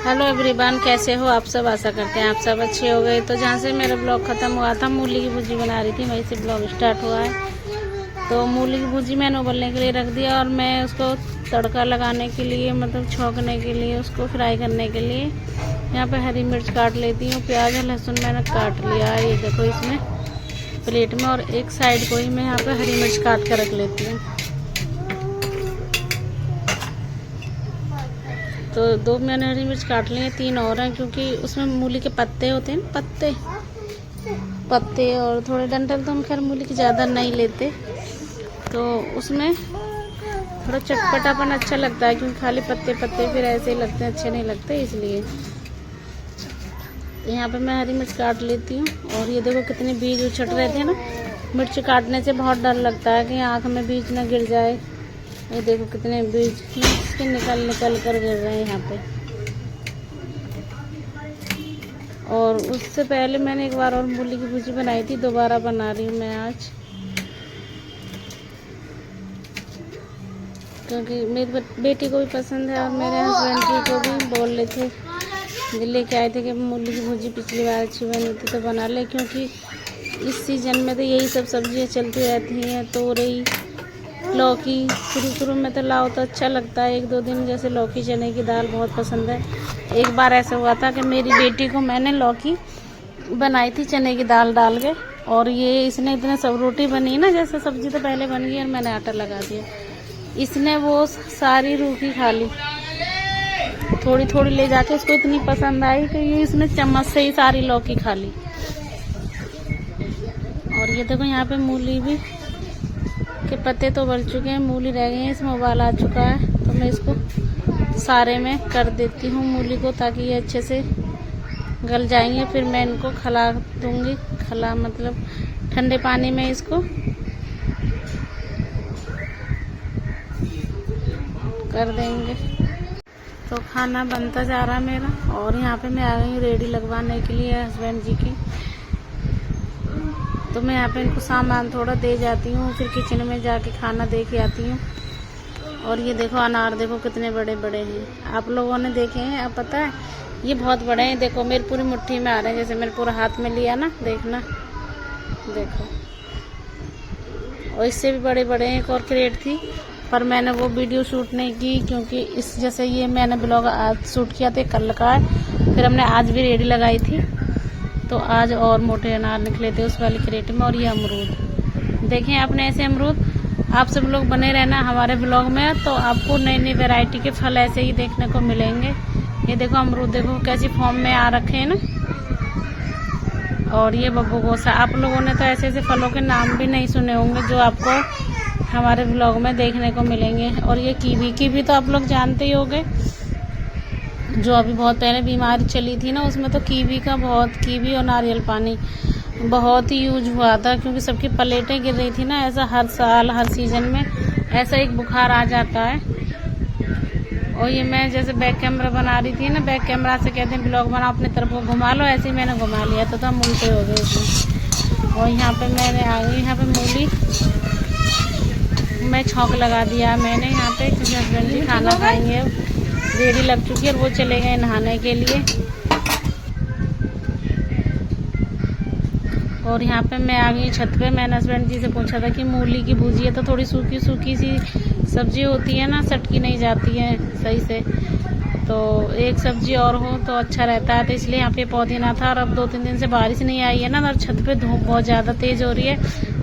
Hello everyone, कैसे हो आप सब। आशा करते हैं आप सब अच्छे हो गए। तो जहाँ से मेरा ब्लॉग ख़त्म हुआ था, मूली की भुजी बना रही थी, वहीं से ब्लॉग स्टार्ट हुआ है। तो मूली की भुजी मैंने उबलने के लिए रख दिया और मैं उसको तड़का लगाने के लिए, मतलब छौंकने के लिए, उसको फ्राई करने के लिए यहाँ पे हरी मिर्च काट लेती हूँ। प्याज और लहसुन मैंने काट लिया है, ये देखो इसमें प्लेट में। और एक साइड को ही मैं यहाँ पे हरी मिर्च काट कर रख लेती हूँ। तो 2 मैंने हरी मिर्च काट ली है, 3 और हैं, क्योंकि उसमें मूली के पत्ते होते हैं ना, पत्ते और थोड़े डंठल। तो हम खैर मूली की ज़्यादा नहीं लेते, तो उसमें थोड़ा चटपटापन अच्छा लगता है, क्योंकि खाली पत्ते फिर ऐसे ही लगते हैं, अच्छे नहीं लगते, इसलिए। तो यहाँ पे मैं हरी मिर्च काट लेती हूँ। और ये देखो कितने बीज उछट रहे थे ना। मिर्च काटने से बहुत डर लगता है कि आँख में बीज ना गिर जाए। ये देखो कितने बीज इसके निकल कर गिर रहे हैं यहाँ पे। और उससे पहले मैंने एक बार और मूली की भुजी बनाई थी, दोबारा बना रही हूँ मैं आज, क्योंकि मेरी बेटी को भी पसंद है और मेरे हस्बैंड जी को भी बोल रहे थे, लेके आए थे कि मूली की भुजी पिछली बार अच्छी बनी थी तो बना ले। क्योंकि इस सीज़न में तो यही सब सब्जियाँ चलती रहती हैं, तोरई, लौकी। शुरू में तो लाओ तो अच्छा लगता है, 1-2 दिन। जैसे लौकी चने की दाल बहुत पसंद है। एक बार ऐसा हुआ था कि मेरी बेटी को मैंने लौकी बनाई थी चने की दाल डाल के, और ये इसने इतने सब रोटी बनी ना, जैसे सब्जी तो पहले बन गई और मैंने आटा लगा दिया, इसने वो सारी रूखी खा ली। थोड़ी ले जाके उसको इतनी पसंद आई कि ये इसने चम्मच से ही सारी लौकी खा ली। और ये देखो यहाँ पे मूली भी के पत्ते तो उबल चुके हैं, मूली रह गई है, इसमें उबाल आ चुका है। तो मैं इसको सारे में कर देती हूँ मूली को, ताकि ये अच्छे से गल जाएंगे। फिर मैं इनको खला दूंगी, खला मतलब ठंडे पानी में इसको कर देंगे। तो खाना बनता जा रहा है मेरा, और यहाँ पे मैं आ गई रेडी लगवाने के लिए हस्बैंड जी की। तो मैं यहाँ पे इनको सामान थोड़ा दे जाती हूँ, फिर किचन में जाके खाना दे के आती हूँ। और ये देखो अनार देखो कितने बड़े बड़े हैं, आप लोगों ने देखे हैं, अब पता है ये बहुत बड़े हैं। देखो मेरी पूरी मुट्ठी में आ रहे हैं, जैसे मेरे पूरा हाथ में लिया ना, देखना देखो। और इससे भी बड़े बड़े हैं। एक और क्रेट थी, पर मैंने वो वीडियो शूट नहीं की, क्योंकि इस जैसे ये मैंने ब्लॉग आज शूट किया था, कल का है। फिर हमने आज भी रेडी लगाई थी, तो आज और मोटे अनार निकले थे उस वाली क्रेट में। और ये अमरूद देखें आपने, ऐसे अमरूद आप सब लोग बने रहना हमारे ब्लॉग में, तो आपको नई वैरायटी के फल ऐसे ही देखने को मिलेंगे। ये देखो अमरूद देखो कैसी फॉर्म में आ रखे हैं ना। और ये बब्बू गोसा, आप लोगों ने तो ऐसे फलों के नाम भी नहीं सुने होंगे, जो आपको हमारे ब्लॉग में देखने को मिलेंगे। और ये कीवी तो आप लोग जानते ही होंगे, जो अभी बहुत पहले बीमारी चली थी ना, उसमें तो कीवी और नारियल पानी बहुत ही यूज हुआ था, क्योंकि सबकी प्लेटें गिर रही थी ना। ऐसा हर साल हर सीजन में ऐसा एक बुखार आ जाता है। और ये मैं जैसे बैक कैमरा बना रही थी ना, बैक कैमरा से कहते हैं ब्लॉग बनाओ, अपने तरफ को घुमा लो, ऐसे ही मैंने घुमा लिया तो हम उल्टे हो गए उसमें। और यहाँ पे मैंने आ गई, यहाँ पे मूली मैं छौंक लगा दिया मैंने यहाँ पे, क्योंकि हस्बैंड जी खाना खाएंगे, रेडी लग चुकी है और वो चले गए नहाने के लिए। और यहाँ पे मैं आ गई छत पे। मैंने हस्बैंड जी से पूछा था कि मूली की भुजी है तो थोड़ी सूखी सी सब्जी होती है ना, सटकी नहीं जाती है सही से, तो एक सब्जी और हो तो अच्छा रहता है। तो इसलिए यहाँ पे पुदीना था, और अब 2-3 दिन से बारिश नहीं आई है ना, और छत पे धूप बहुत ज़्यादा तेज़ हो रही है,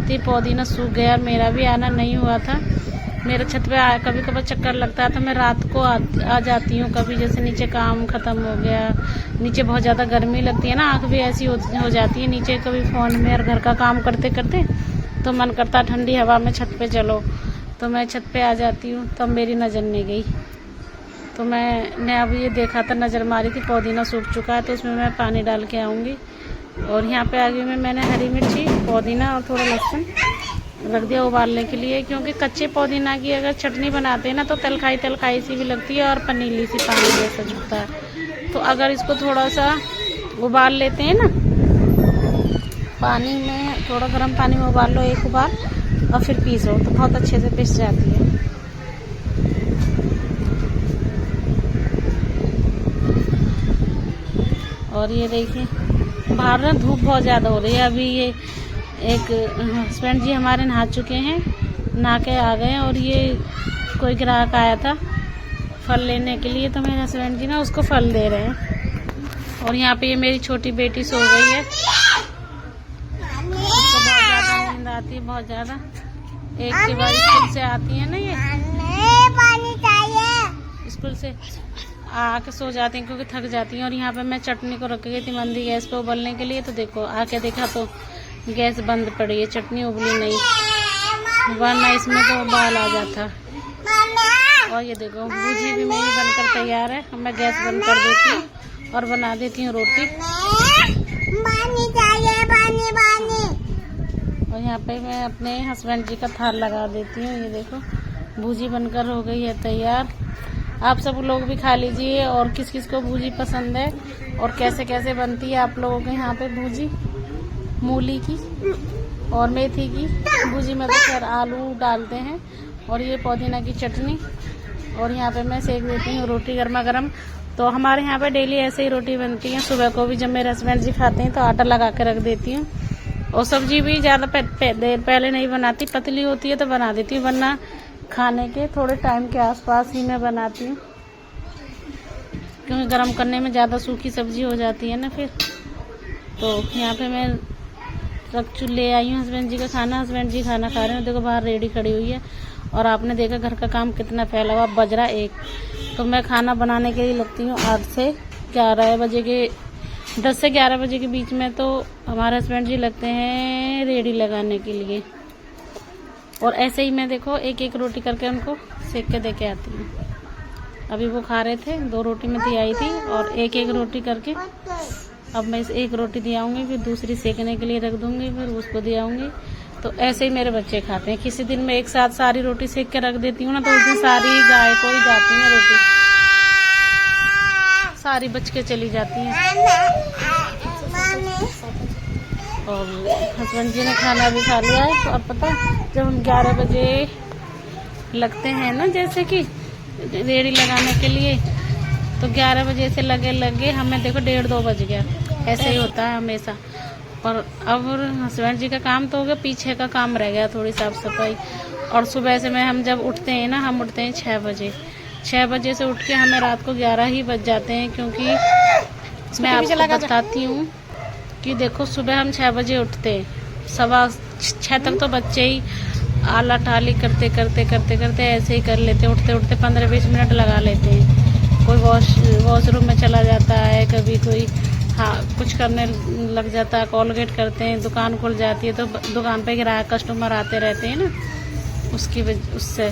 तो पुदीना सूख गया। और मेरा भी आना नहीं हुआ था। मेरे छत पे कभी कभी चक्कर लगता है, तो मैं रात को आ जाती हूँ कभी, जैसे नीचे काम ख़त्म हो गया, नीचे बहुत ज़्यादा गर्मी लगती है ना, आँख भी ऐसी हो जाती है नीचे कभी फ़ोन में और घर का काम करते करते, तो मन करता ठंडी हवा में छत पे चलो, तो मैं छत पे आ जाती हूँ। तब मेरी नज़र नहीं गई, तो मैंने अभी ये देखा था, नज़र मारी थी, पुदीना सूख चुका है, तो उसमें मैं पानी डाल के आऊँगी। और यहाँ पे आगे में मैंने हरी मिर्ची, पुदीना और थोड़ा लहसुन रख दिया उबालने के लिए, क्योंकि कच्चे पुदीना की अगर चटनी बनाते हैं ना, तो तलखाई सी भी लगती है और पनीली सी पानी जैसा छूटता है। तो अगर इसको थोड़ा सा उबाल लेते हैं ना, पानी में थोड़ा गर्म पानी में उबाल लो, एक उबाल, और फिर पीसो, तो बहुत अच्छे से पिस जाती है। और ये देखिए बाहर ना धूप बहुत ज़्यादा हो रही है। अभी ये एक हस्बैंड जी हमारे नहा चुके हैं, नहा के आ गए और ये कोई ग्राहक आया था फल लेने के लिए, तो मेरे हस्बैंड जी ना उसको फल दे रहे हैं। और यहाँ पे ये मेरी छोटी बेटी सो गई है, उसको बहुत ज़्यादा नींद आती है, बहुत ज़्यादा। एक के बाद स्कूल से आती है ना, ये पानी चाहिए, स्कूल से आके सो जाती हैं क्योंकि थक जाती हैं। और यहाँ पे मैं चटनी को रख गई थी मंदी गैस पे उबलने के लिए, तो देखो आके देखा तो गैस बंद पड़ी है, चटनी उबली नहीं, वरना इसमें तो उबाल आ जाता। और ये देखो भुजी भी मेरी बनकर तैयार है। अब मैं गैस बंद कर देती हूँ और बना देती हूँ रोटी। पानी चाहिए, पानी पानी। और यहाँ पे मैं अपने हस्बैंड जी का थाल लगा देती हूँ। ये देखो भुजी बनकर हो गई है तैयार। आप सब लोग भी खा लीजिए। और किस किस को भुजी पसंद है और कैसे कैसे बनती है आप लोगों के यहाँ पे भुजी, मूली की और मेथी की भुजी में तो खैर आलू डालते हैं, और ये पुदीना की चटनी। और यहाँ पे मैं सेक देती हूँ रोटी गर्मा गर्म। तो हमारे यहाँ पे डेली ऐसे ही रोटी बनती है। सुबह को भी जब मेरे हस्बैंड जी खाते हैं तो आटा लगा के रख देती हूँ। और सब्जी भी ज़्यादा देर पहले नहीं बनाती, पतली होती है तो बना देती हूँ, वरना खाने के थोड़े टाइम के आसपास ही मैं बनाती हूँ, क्योंकि गर्म करने में ज़्यादा सूखी सब्जी हो जाती है ना फिर। तो यहाँ पे मैं ले आई हूँ हस्बैंड जी का खाना। हस्बैंड जी खाना खा रहे हैं, देखो बाहर रेडी खड़ी हुई है। और आपने देखा घर का काम कितना फैला हुआ, बज रहा 1। तो मैं खाना बनाने के लिए लगती हूँ 8 से 11 बजे के, 10 से 11 बजे के बीच में। तो हमारे हस्बैंड जी लगते हैं रेडी लगाने के लिए। और ऐसे ही मैं देखो एक एक रोटी करके उनको सेक के दे के आती हूँ। अभी वो खा रहे थे, 2 रोटी में दी आई थी, और एक एक रोटी करके अब मैं इस एक रोटी दी आऊँगी, फिर दूसरी सेकने के लिए रख दूँगी, फिर उसको दी आऊँगी। तो ऐसे ही मेरे बच्चे खाते हैं। किसी दिन मैं एक साथ सारी रोटी सेक के रख देती हूँ ना, तो उस दिन सारी गाय को ही जाती है रोटी, सारी बच के चली जाती हैं। और हस्बैंड जी ने खाना भी खा लिया है। तो अब पता जब हम 11 बजे लगते हैं ना, जैसे कि रेडी लगाने के लिए, तो 11 बजे से लगे हमें देखो 1:30-2 बज गया। ऐसे ही होता है हमेशा। और अब हस्बैंड जी का काम तो हो गया, पीछे का काम रह गया थोड़ी साफ सफाई। और सुबह से हम जब उठते हैं ना, हम उठते हैं 6 बजे। 6 बजे से उठ के हमें रात को 11 ही बज जाते हैं, क्योंकि मैं आपको बताती हूँ कि देखो सुबह हम 6 बजे उठते हैं, 6:15 तक तो बच्चे ही आला टाली करते ऐसे ही कर लेते, उठते 15-20 मिनट लगा लेते हैं। कोई वॉशरूम में चला जाता है, कभी कोई कुछ करने लग जाता है, कॉलगेट करते हैं, दुकान खुल जाती है, तो दुकान पे ग्राहक कस्टमर आते रहते हैं ना, उससे।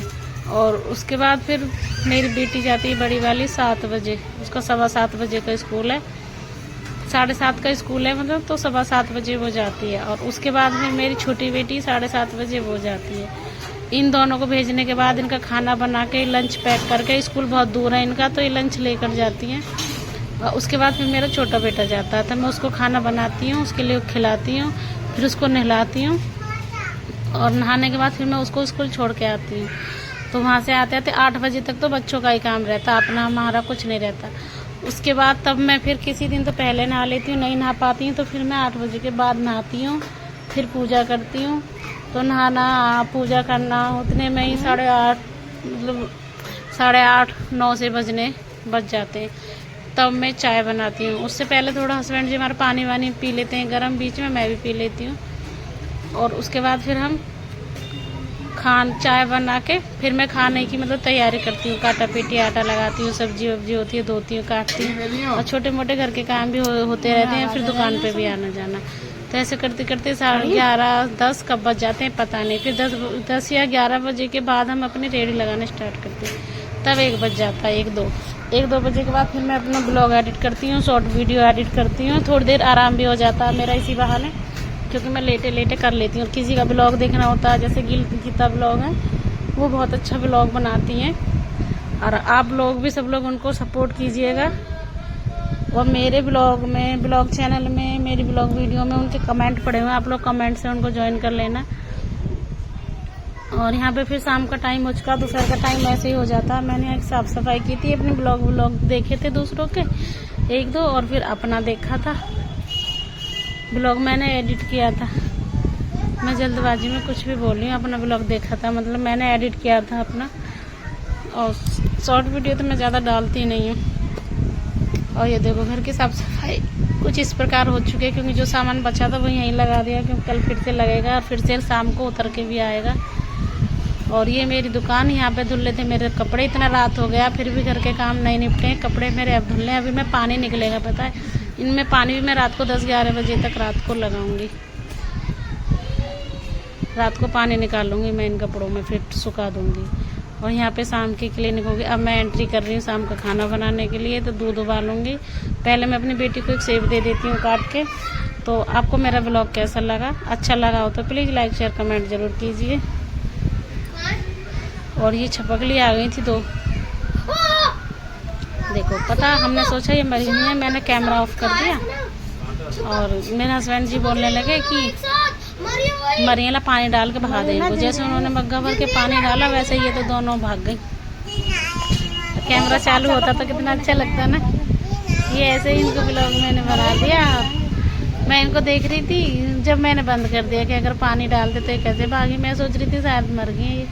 और उसके बाद फिर मेरी बेटी जाती है बड़ी वाली 7 बजे, उसका 7:15 बजे का स्कूल है, 7:30 का स्कूल है मतलब, तो 7:15 बजे वो जाती है। और उसके बाद फिर मेरी छोटी बेटी 7:30 बजे वो जाती है। इन दोनों को भेजने के बाद इनका खाना बना के लंच पैक करके, स्कूल बहुत दूर है इनका, तो ये लंच लेकर जाती हैं। और उसके बाद फिर मेरा छोटा बेटा जाता है, तो मैं उसको खाना बनाती हूँ, उसके लिए खिलाती हूँ, फिर उसको नहलाती हूँ। और नहाने के बाद फिर मैं उसको स्कूल छोड़ के आती हूँ। तो वहाँ से आते 8 बजे तक तो बच्चों का ही काम रहता, अपना हमारा कुछ नहीं रहता। उसके बाद तब मैं फिर किसी दिन तो पहले नहा लेती हूँ, नहीं नहा पाती हूँ तो फिर मैं 8 बजे के बाद नहाती हूँ, फिर पूजा करती हूँ। तो नहाना पूजा करना उतने में ही 8:30 मतलब 8:30-9 से बज जाते हैं। तब मैं चाय बनाती हूँ। उससे पहले थोड़ा हस्बैंड जी हमारा पानी वानी पी लेते हैं गरम, बीच में मैं भी पी लेती हूँ। और उसके बाद फिर हम चाय बना के फिर मैं खाने की मतलब तैयारी करती हूँ, काटा पीटी आटा लगाती हूँ, सब्जी वब्जी होती है धोती हूँ, काटती हूँ, और छोटे मोटे घर के काम भी होते रहते हैं, फिर दुकान पे भी आना जाना। तो ऐसे करते करते 11:30-10 कब बज जाते हैं पता नहीं। फिर 10 या 11 बजे के बाद हम अपनी रेडी लगाना स्टार्ट करते हैं, तब 1 बज जाता है, 1-2 बजे के बाद फिर मैं अपना ब्लॉग एडिट करती हूँ, शॉर्ट वीडियो एडिट करती हूँ। थोड़ी देर आराम भी हो जाता है मेरा इसी बहाने, क्योंकि मैं लेटे कर लेती हूँ। किसी का ब्लॉग देखना होता है, जैसे गीता ब्लॉग है, वो बहुत अच्छा ब्लॉग बनाती हैं, और आप लोग भी सब लोग उनको सपोर्ट कीजिएगा। और मेरे ब्लॉग चैनल में, मेरी ब्लॉग वीडियो में उनके कमेंट पड़े हुए हैं, आप लोग कमेंट से उनको ज्वाइन कर लेना। और यहाँ पे फिर शाम का टाइम हो चुका, दोपहर का टाइम ऐसे ही हो जाता है। मैंने एक साफ सफाई की थी, अपने ब्लॉग देखे थे दूसरों के, एक दो, और फिर अपना देखा था ब्लॉग, मैंने एडिट किया था। मैं जल्दबाजी में कुछ भी बोल रही हूँ, अपना ब्लॉग देखा था, मतलब मैंने एडिट किया था अपना। और शॉर्ट वीडियो तो मैं ज़्यादा डालती नहीं हूँ। और ये देखो घर की साफ सफाई कुछ इस प्रकार हो चुकी है, क्योंकि जो सामान बचा था वो यहीं लगा दिया, क्योंकि कल फिर से लगेगा और फिर से शाम को उतर के भी आएगा। और ये मेरी दुकान, यहाँ पे धुल थे मेरे कपड़े। इतना रात हो गया फिर भी घर के काम नहीं निपटे, कपड़े मेरे अब धुलने। अभी मैं पानी निकलेगा पता है, इनमें पानी भी मैं रात को 10-11 बजे तक रात को लगाऊंगी। रात को पानी निकालूंगी मैं इन कपड़ों में, फिर सुखा दूंगी। और यहाँ पे शाम की क्लिनिक होगी। अब मैं एंट्री कर रही हूँ शाम का खाना बनाने के लिए, तो दूध उबालूंगी। पहले मैं अपनी बेटी को एक सेब दे देती हूँ काट के। तो आपको मेरा ब्लॉग कैसा लगा? अच्छा लगा हो तो प्लीज़ लाइक शेयर कमेंट ज़रूर कीजिए। और ये छपकली आ गई थी दो, देखो पता, हमने सोचा ये मरी हुई है, मैंने कैमरा ऑफ कर दिया। और मेरे हस्बैंड जी बोलने लगे कि मरियला पानी डाल के भगा दे इनको। जैसे उन्होंने मग्गा भर के पानी डाला वैसे ये तो दोनों भाग गई। कैमरा चालू होता तो कितना अच्छा लगता ना। ये ऐसे ही इनको ब्लॉग मैंने बना दिया। मैं इनको देख रही थी, जब मैंने बंद कर दिया कि अगर पानी डाल दे तो ये कैसे भागी, मैं सोच रही थी शायद मर गई।